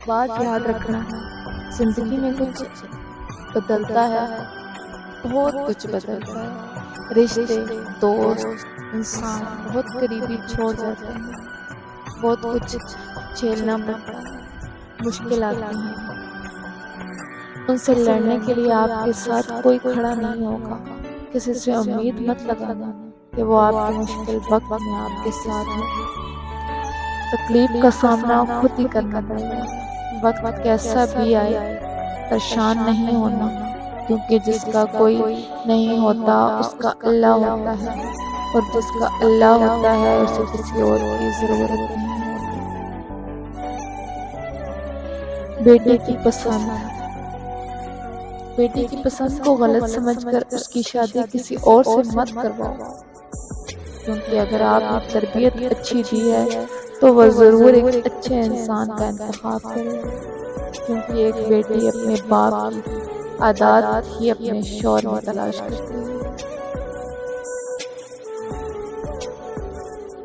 بات یاد رکھنا، زندگی میں کچھ بدلتا ہے، بہت کچھ بدلتا ہے، رشتے، دوست، انسان بہت قریبی چھوڑ جاتے ہیں، بہت کچھ جھیلنا پڑتا ہے، مشکل آتی ہیں، ان سے لڑنے کے لیے آپ کے ساتھ کوئی کھڑا نہیں ہوگا۔ کسی سے امید مت لگانا کہ وہ آپ کے مشکل وقت میں آپ کے ساتھ ہو۔ تکلیف کا سامنا خود ہی کرنا پڑے گا، وقت کیسا بھی آئے پریشان نہیں ہونا، کیونکہ جس کا کوئی نہیں ہوتا اس کا اللہ ہوتا ہے، اور جس کا اللہ ہوتا ہے اسے کسی اور کی ضرورت نہیں ہوتی۔ بیٹی کی پسند، بیٹی کی پسند کو غلط سمجھ کر اس کی شادی کسی اور سے مت کرواؤ، کیونکہ اگر آپ نے تربیت اچھی دی ہے تو وہ ضرور ایک اچھے انسان کا انتخاب کرے گا، کیونکہ ایک بیٹی اپنے باپ کی عادات ہی اپنے شوہر میں تلاش کرتی ہے۔